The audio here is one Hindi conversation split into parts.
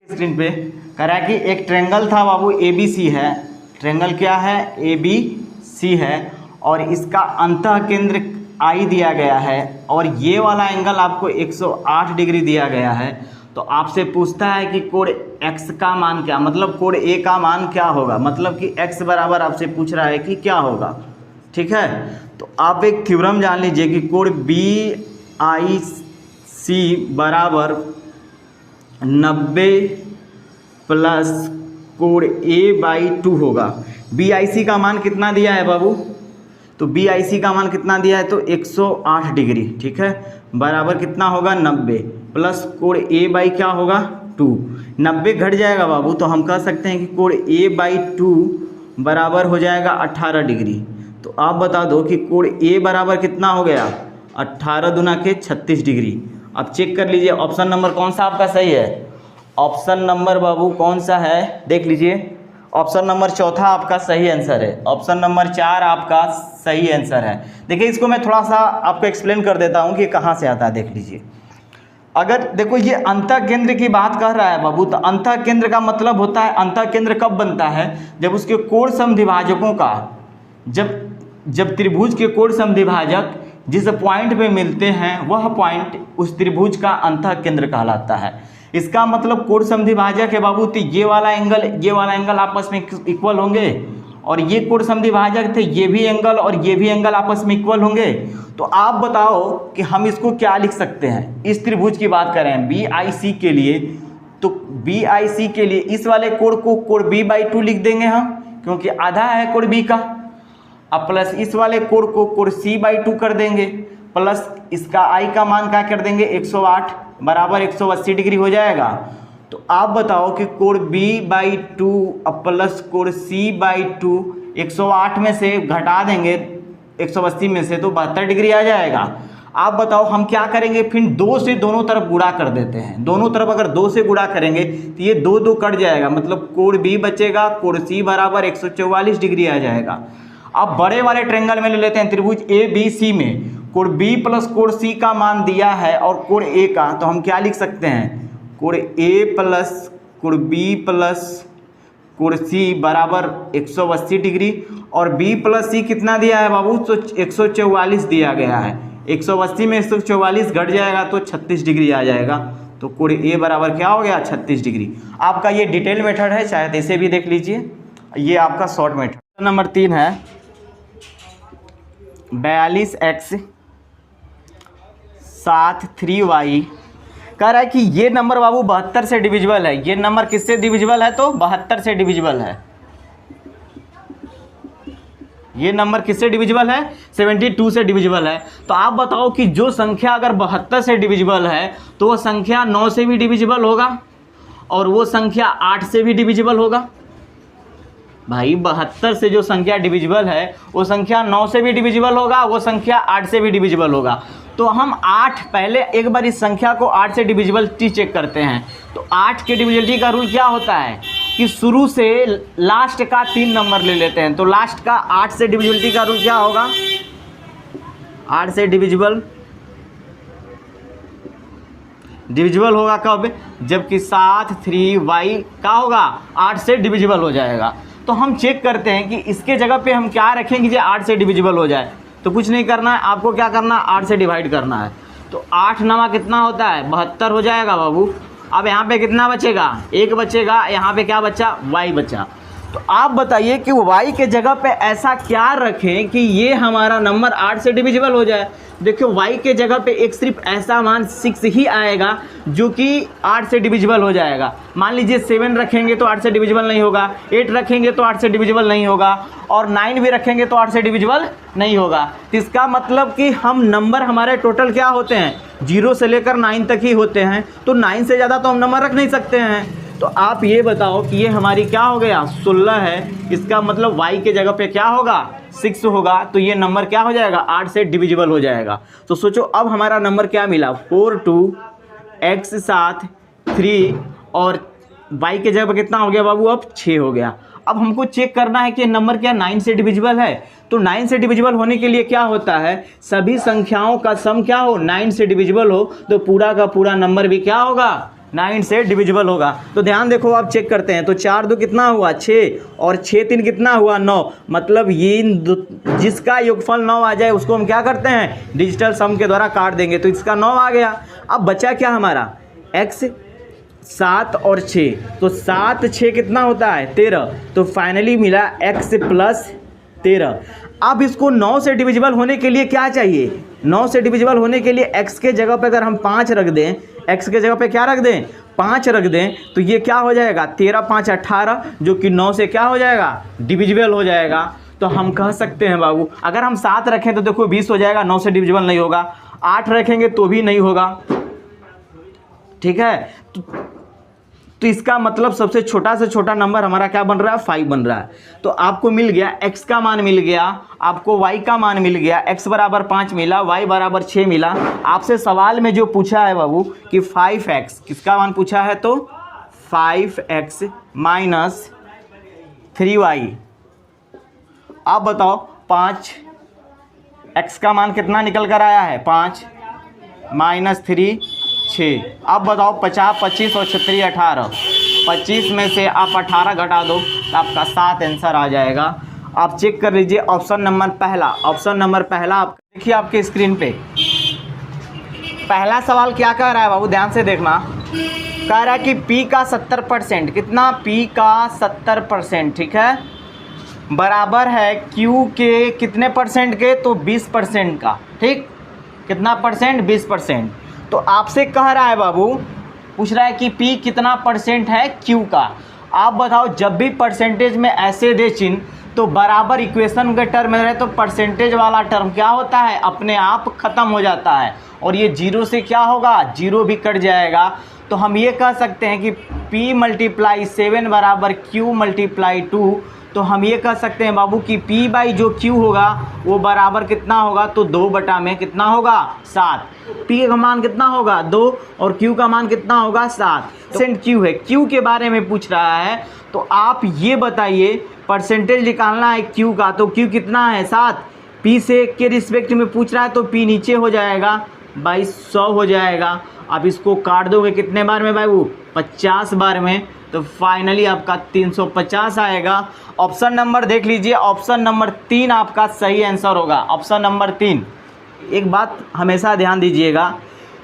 स्क्रीन पे कह रहा है कि एक ट्रेंगल था बाबू ए बी सी है। ट्रेंगल क्या है? ए बी सी है और इसका अंतः केंद्र आई दिया गया है और ये वाला एंगल आपको 108 डिग्री दिया गया है। तो आपसे पूछता है कि कोण x का मान क्या, मतलब कोण A का मान क्या होगा, मतलब कि x बराबर आपसे पूछ रहा है कि क्या होगा। ठीक है, तो आप एक थ्योरम जान लीजिए कि कोण BIC बराबर 90 प्लस कोण A/2 होगा। BIC का मान कितना दिया है बाबू? तो BIC का मान कितना दिया है? तो 108 डिग्री। ठीक है, बराबर कितना होगा? 90 प्लस कोण A/ क्या होगा? 2। 90 घट जाएगा बाबू, तो हम कह सकते हैं कि कोण A/2 बराबर हो जाएगा 18 डिग्री। तो आप बता दो कि कोण A बराबर कितना हो गया? 18 दूना के 36 डिग्री। अब चेक कर लीजिए ऑप्शन नंबर कौन सा आपका सही है। ऑप्शन नंबर बाबू कौन सा है? देख लीजिए, ऑप्शन नंबर चौथा आपका सही आंसर है। ऑप्शन नंबर 4 आपका सही आंसर है। देखिए, इसको मैं थोड़ा सा आपको एक्सप्लेन कर देता हूँ कि कहाँ से आता है। देख लीजिए, अगर देखो ये अंतः केंद्र की बात कर रहा है बाबू, तो अंतः केंद्र का मतलब होता है, अंतः केंद्र कब बनता है? जब उसके कोण समद्विभाजकों का, जब त्रिभुज के कोण समद्विभाजक जिस पॉइंट पे मिलते हैं वह पॉइंट उस त्रिभुज का अंतः केंद्र कहलाता है। इसका मतलब कोण समद्विभाजक है बाबू, तो ये वाला एंगल आपस में इक्वल होंगे और ये कोण समद्विभाजक थे, ये भी एंगल और ये भी एंगल आपस में इक्वल होंगे। तो आप बताओ कि हम इसको क्या लिख सकते हैं। इस त्रिभुज की बात करें BIC के लिए, तो BIC के लिए इस वाले कोण को कोण B/2 लिख देंगे हम, क्योंकि आधा है कोण B का। अब प्लस इस वाले कोण को कोण C/2 कर देंगे, प्लस इसका I का मान क्या कर देंगे? 108 बराबर 180 डिग्री हो जाएगा। तो आप बताओ कि कोण B/2 अब प्लस कोण C/2 108 में से घटा देंगे 180 में से, तो 72 डिग्री आ जाएगा। आप बताओ हम क्या करेंगे? फिर 2 से दोनों तरफ गुणा कर देते हैं। दोनों तरफ अगर 2 से गुणा करेंगे तो ये 2 कट जाएगा, मतलब कोण B बचेगा, कोण C बराबर 144 डिग्री आ जाएगा। अब बड़े वाले ट्रेंगल में ले लेते हैं, त्रिभुज ABC में कोण B प्लस कोण C का मान दिया है और कोण A का, तो हम क्या लिख सकते हैं? कोण A प्लस कोण B प्लस कोण C बराबर 180 डिग्री और B प्लस C कितना दिया है बाबू? तो 144 दिया गया है। 180 में 144 घट जाएगा तो 36 डिग्री आ जाएगा। तो कोण A बराबर क्या हो गया? 36 डिग्री। आपका ये डिटेल मेथड है, शायद इसे भी देख लीजिए। ये आपका शॉर्ट मेथड। नंबर 3 है 42x 7 3y। कह रहा है कि ये नंबर बाबू 72 से डिविजिबल है। ये नंबर किससे डिविजिबल है? तो 72 से डिविजिबल है। ये नंबर किससे डिविजिबल है? 72 से डिविजिबल है। तो आप बताओ कि जो संख्या अगर 72 से डिविजिबल है तो वो संख्या 9 से भी डिविजिबल होगा और वो संख्या 8 से भी डिविजिबल होगा। भाई 72 से जो संख्या डिविजिबल है वो संख्या 9 से भी डिविजिबल होगा, वो संख्या 8 से भी डिविजिबल होगा। तो हम 8 पहले एक बार इस संख्या को 8 से डिविजिबिलिटी चेक करते हैं। तो 8 के डिविजिबिलिटी का रूल क्या होता है कि शुरू से लास्ट का 3 नंबर ले लेते हैं। तो लास्ट का 8 से डिविजिबिलिटी का रूल क्या होगा? 8 से डिविजिबल होगा कब? जबकि 7 3y का होगा 8 से डिविजिबल हो जाएगा। तो हम चेक करते हैं कि इसके जगह पे हम क्या रखेंगे जो 8 से डिविजिबल हो जाए। तो कुछ नहीं करना है, आपको क्या करना है? 8 से डिवाइड करना है। तो 8 9 कितना होता है? 72 हो जाएगा बाबू। अब यहाँ पे कितना बचेगा? 1 बचेगा। यहाँ पे क्या बचा? y बचा। तो आप बताइए कि y के जगह पे ऐसा क्या रखें कि ये हमारा नंबर 8 से डिविजिबल हो जाए। देखियो y के जगह पे एक सिर्फ ऐसा मान 6 ही आएगा जो कि 8 से डिविजिबल हो जाएगा। मान लीजिए 7 रखेंगे तो 8 से डिविजिबल नहीं होगा, 8 रखेंगे तो 8 से डिविजिबल नहीं होगा और 9 भी रखेंगे तो 8 से डिविजिबल नहीं होगा। तो इसका मतलब कि हम नंबर हमारे टोटल क्या होते हैं? 0 से लेकर 9 तक ही होते हैं। तो 9 से ज़्यादा तो हम नंबर रख नहीं सकते हैं। तो आप ये बताओ कि ये हमारी क्या हो गया? 16 है। इसका मतलब y के जगह पे क्या होगा? 6 होगा। तो ये नंबर क्या हो जाएगा? 8 से डिविजिबल हो जाएगा। तो सोचो अब हमारा नंबर क्या मिला? 4 2 x 7 3 और y के जगह पे कितना हो गया बाबू? अब 6 हो गया। अब हमको चेक करना है कि नंबर क्या 9 से डिविजिबल है। तो 9 से डिविजिबल होने के लिए क्या होता है? सभी संख्याओं का सम क्या हो? 9 से डिविजिबल हो तो पूरा का पूरा नंबर भी क्या होगा? 9 से डिविजिबल होगा। तो ध्यान देखो, आप चेक करते हैं तो 4 2 कितना हुआ 6 और 6 3 कितना हुआ 9। मतलब ये जिसका योगफल 9 आ जाए उसको हम क्या करते हैं, डिजिटल सम के द्वारा काट देंगे। तो इसका 9 आ गया। अब बचा क्या हमारा x 7 और 6, तो 7 6 कितना होता है 13। तो फाइनली मिला x प्लस 13। अब इसको 9 से डिविजिबल होने के लिए क्या चाहिए, 9 से डिविजिबल होने के लिए x के जगह पे अगर हम 5 रख दें, x के जगह पे क्या रख दें 5 रख दें, तो ये क्या हो जाएगा 13 5 18, जो कि 9 से क्या हो जाएगा डिविजिबल हो जाएगा। तो हम कह सकते हैं बाबू, अगर हम 7 रखें तो देखो 20 हो जाएगा, 9 से डिविजिबल नहीं होगा। 8 रखेंगे तो भी नहीं होगा, ठीक है। तो इसका मतलब सबसे छोटा से छोटा नंबर हमारा क्या बन रहा है 5 बन रहा है। तो आपको मिल गया x का मान मिल गया, आपको y का मान मिल गया, x बराबर 5 मिला, y बराबर 6 मिला। आपसे सवाल में जो पूछा है बाबू कि 5x किसका मान पूछा है, तो 5x माइनस 3y। आप बताओ 5x का मान कितना निकल कर आया है 5 माइनस 3 6। अब बताओ 50 25 और 36 18, 25 में से आप 18 घटा दो तो आपका 7 आंसर आ जाएगा। आप चेक कर लीजिए ऑप्शन नंबर पहला, ऑप्शन नंबर पहला आप देखिए आपके स्क्रीन पे। पहला सवाल क्या कह रहा है बाबू, ध्यान से देखना। कह रहा है कि P का 70%, कितना P का 70%, ठीक है, बराबर है Q के कितने परसेंट के, तो 20% का, ठीक। कितना परसेंट 20%। तो आपसे कह रहा है बाबू, पूछ रहा है कि P कितना परसेंट है Q का। आप बताओ जब भी परसेंटेज में ऐसे दे चिन्ह तो बराबर इक्वेशन के टर्म में रहे तो परसेंटेज वाला टर्म क्या होता है अपने आप ख़त्म हो जाता है, और ये 0 से क्या होगा 0 भी कट जाएगा। तो हम ये कह सकते हैं कि P मल्टीप्लाई 7 बराबर Q मल्टीप्लाई 2। तो हम ये कह सकते हैं बाबू कि P बाई जो Q होगा वो बराबर कितना होगा, तो 2 बटा में कितना होगा 7। P का मान कितना होगा 2 और Q का मान कितना होगा 7। परसेंट Q है, Q के बारे में पूछ रहा है। तो आप ये बताइए परसेंटेज निकालना है Q का, तो Q कितना है 7। P से के रिस्पेक्ट में पूछ रहा है तो P नीचे हो जाएगा बाई 100 हो जाएगा। आप इसको काट दोगे कितने बार में बाबू 50 बार में, तो फाइनली आपका 350 आएगा। ऑप्शन नंबर देख लीजिए, ऑप्शन नंबर 3 आपका सही आंसर होगा, ऑप्शन नंबर 3। एक बात हमेशा ध्यान दीजिएगा,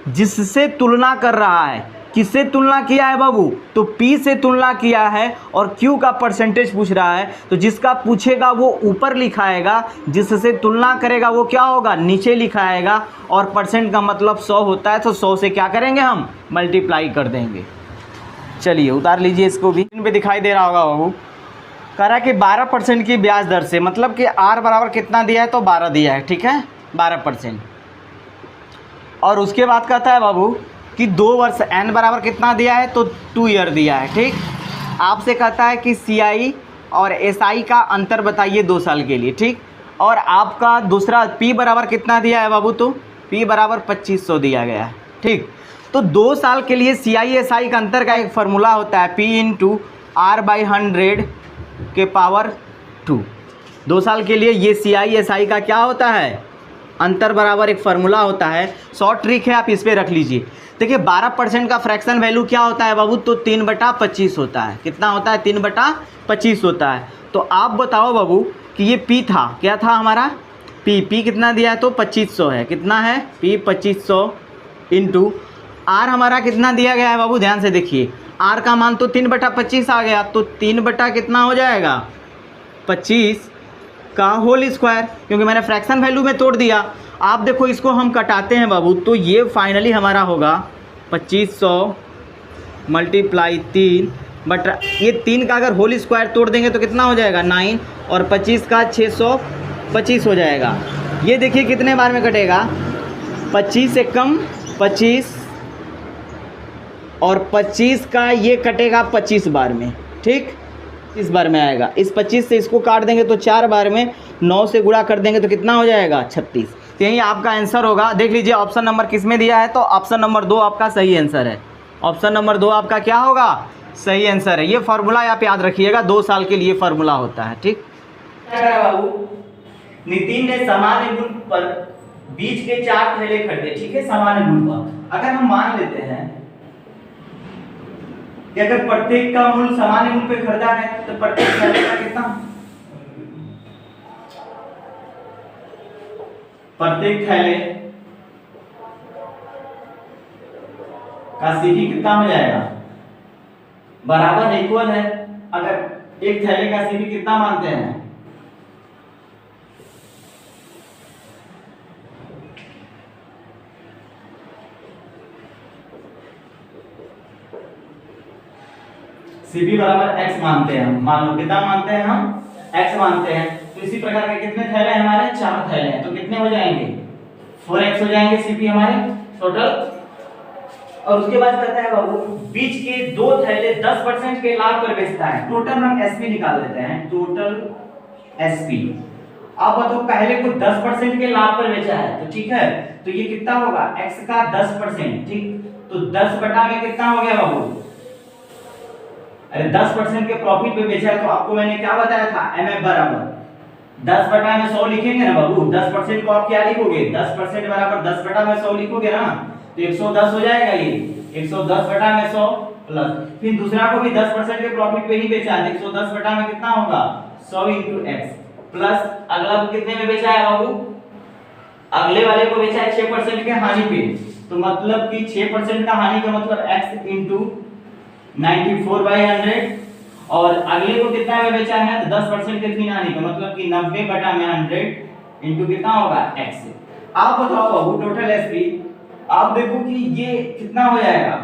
जिससे तुलना कर रहा है, किससे तुलना किया है बाबू, तो P से तुलना किया है और Q का परसेंटेज पूछ रहा है। तो जिसका पूछेगा वो ऊपर लिखाएगा, जिससे तुलना करेगा वो क्या होगा नीचे लिखाएगा। और परसेंट का मतलब 100 होता है, तो 100 से क्या करेंगे हम मल्टीप्लाई कर देंगे। चलिए उतार लीजिए इसको भी, इन पे दिखाई दे रहा होगा बाबू। कह रहा है कि 12% की ब्याज दर से, मतलब कि R बराबर कितना दिया है, तो 12 दिया है, ठीक है 12%। और उसके बाद कहता है बाबू कि 2 वर्ष, N बराबर कितना दिया है, तो 2 ईयर दिया है, ठीक। आपसे कहता है कि CI और SI का अंतर बताइए 2 साल के लिए, ठीक। और आपका दूसरा P बराबर कितना दिया है बाबू, तो P बराबर 2500 दिया गया है, ठीक। तो 2 साल के लिए CI SI का अंतर का एक फार्मूला होता है P इंटू R/100 के पावर 2। 2 साल के लिए ये CI SI का क्या होता है अंतर बराबर एक फार्मूला होता है। शॉर्ट ट्रिक है, आप इस पर रख लीजिए। देखिए 12% का फ्रैक्शन वैल्यू क्या होता है बाबू, तो 3/25 होता है। कितना होता है 3/25 होता है। तो आप बताओ बाबू कि ये P था, क्या था हमारा P कितना दिया है, तो 2500 है। कितना है P 2500 इंटू R हमारा कितना दिया गया है बाबू, ध्यान से देखिए। R का मान तो 3/25 आ गया, तो 3 बटा कितना हो जाएगा 25 का होल स्क्वायर, क्योंकि मैंने फ्रैक्शन वैल्यू में तोड़ दिया। आप देखो इसको हम कटाते हैं बाबू, तो ये फाइनली हमारा होगा 2500 मल्टीप्लाई 3 बटा, ये 3 का अगर होल स्क्वायर तोड़ देंगे तो कितना हो जाएगा 9, और 25 का 625 हो जाएगा। ये देखिए कितने बार में कटेगा, 25 से कम 25 और 25 का ये कटेगा 25 बार में, ठीक। इस बार में आएगा, इस 25 से इसको काट देंगे तो 4 बार में, 9 से गुणा कर देंगे तो कितना हो जाएगा 36। तो यही आपका आंसर होगा। देख लीजिए ऑप्शन नंबर किस में दिया है, तो ऑप्शन नंबर 2 आपका सही आंसर है। ऑप्शन नंबर 2 आपका क्या होगा सही आंसर है। ये फार्मूला आप याद रखिएगा, 2 साल के लिए फार्मूला होता है, ठीक। बाबू नितिन ने सामान्य मूल्य पर बीज के 4 थैले खरीदे, ठीक है, सामान्य मूल्य पर। अगर हम मान लेते हैं कि अगर प्रत्येक का मूल्य सामान्य मूल्य पे खरीदा है तो प्रत्येक थैले का कितना, प्रत्येक थैले का सीपी कितना हो जाएगा, बराबर इक्वल है। अगर एक थैले का सीपी कितना मानते हैं, सीपी बराबर x मानते हैं, मान लो कितना मानते हैं हम, x मानते हैं। तो इसी प्रकार के कितने थैले हैं हमारे, 4 थैले हैं, तो कितने हो जाएंगे, 4x हो जाएंगे सीपी हमारे टोटल। और उसके बाद कहता है बाबू बीच के 2 थैले 10% के लाभ पर बेचता है, टोटल हम एसपी निकाल लेते हैं, टोटल एसपी। आप बताओ पहले को 10% के लाभ पर बेचा है, तो ठीक है, तो ये कितना होगा, x का 10%, ठीक, तो 10 बटा में कितना हो गया बाबू, अरे 10% के प्रॉफिट पे बेचा है, तो आपको मैंने क्या बताया था, एमएफ बराबर 10 बटा में 100 लिखेंगे ना बाबू। 10% को आप क्या लिखोगे, 10% बराबर 10 बटा में 100 लिखोगे ना, तो 110 हो जाएगा ये, 110 बटा में 100 प्लस, फिर दूसरा को भी 10% के प्रॉफिट पे ही बेचा है, 110 बटा में कितना होगा, 100 into x प्लस अगला को कितने में बेचा है बाबू, अगले वाले को बेचा है 6% के हानि पे, तो मतलब कि 6% का हानि का मतलब x into 94/100, और अगले को कितना में बेचा है, तो 10% के फिर हानि का मतलब कि 90 बटा में 100 into कितना होगा x। आप बताओ बाबू टोटल एसपी, आप देखो कि ये कितना हो जाएगा,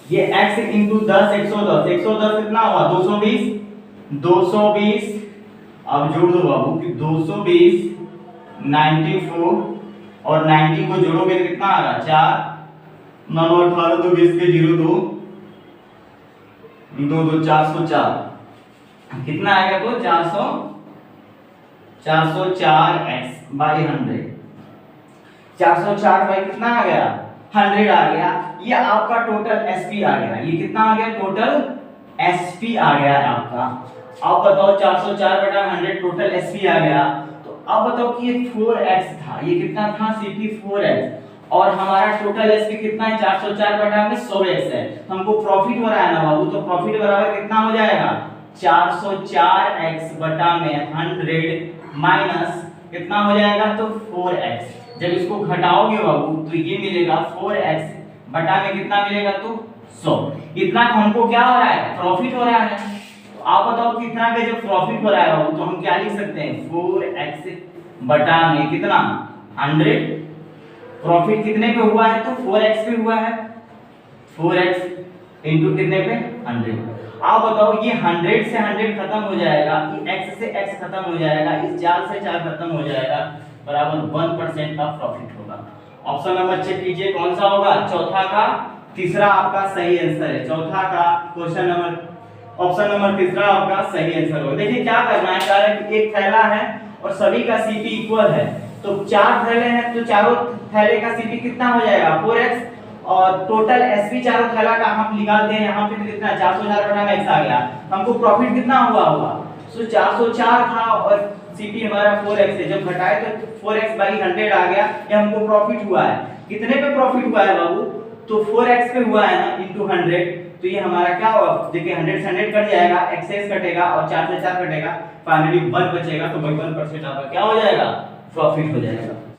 ये x into 10 110, 110 कितना हुआ, 220, 220, अब जोड़ दो बाबू कि 220 94 और 90 को जोड़ोगे तो कितना आएगा, 4 9 18 तो 20 के 0 2 2 2 404, कितना आएगा, तो 404x बाई 100, 404 बाई कितना आ गया, 100 आ गया। ये आपका टोटल एसपी आ गया, ये कितना आ गया, टोटल एसपी आ गया आपका। आप बताओ 404 बटा 100 टोटल एसपी आ गया। तो अब बताओ कि ये 4x था, ये कितना था, सीपी 4x, और हमारा टोटल एसपी कितना है, 404 बटा में 100x है, तो हमको प्रॉफिट हो रहा है ना बाबू, तो प्रॉफिट बराबर कितना हो जाएगा, 404x बटा में 100 माइनस कितना हो जाएगा, तो 4x। जब इसको घटाओगे बाबू तो ये मिलेगा 4x बटा में कितना मिलेगा, तो 100। इतना हमको क्या हो रहा है, प्रॉफिट हो रहा है। तो आप बताओ कितना का जब प्रॉफिट हो रहा है बाबू, तो हम क्या लिख सकते हैं, 4x बटा में कितना, 100। प्रॉफिट कितने पे हुआ है, तो 4x पे हुआ है, 4x इंटू कितने पे, 100। आप बताओ ये 100 से 100 खत्म हो जाएगा, ये x से x खत्म हो जाएगा, इस 4 से 4 खत्म हो जाएगा, बराबर 1% का प्रॉफिट होगा। ऑप्शन नंबर चेक कीजिए कौन सा होगा, चौथा का तीसरा आपका सही आंसर है। चौथा का क्वेश्चन नंबर ऑप्शन नंबर तीसरा आपका सही आंसर होगा। देखिए क्या करना है, कह रहा है कि एक थैला है और सभी का सीपी इक्वल है, तो 4 थैले हैं तो चारों थैले का सीपी कितना हो जाएगा, 4x, और टोटल एसपी चारों थैला का हम निकालते हैं, यहाँ पे तो कितना 404 बटा में x आ गया, हमको प्रॉफिट कितना हुआ होगा, सो 404 था और सीपी हमारा 4x है, जब घटाए तो 4x बाई 100 आ गया, ये हमको प्रॉफिट हुआ है। कितने पे प्रॉफिट हुआ है बाबू, तो 4x पे हुआ है ना, इंटू 100, तो ये हमारा क्या होगा, देखिए 100 से 100 कट जाएगा, एक्सेस कटेगा और 4 से 4 कटेगा, फाइनली 1 बचेगा, तो 1% आपका क्या हो जाएगा, प्रॉफिट हो जाएगा।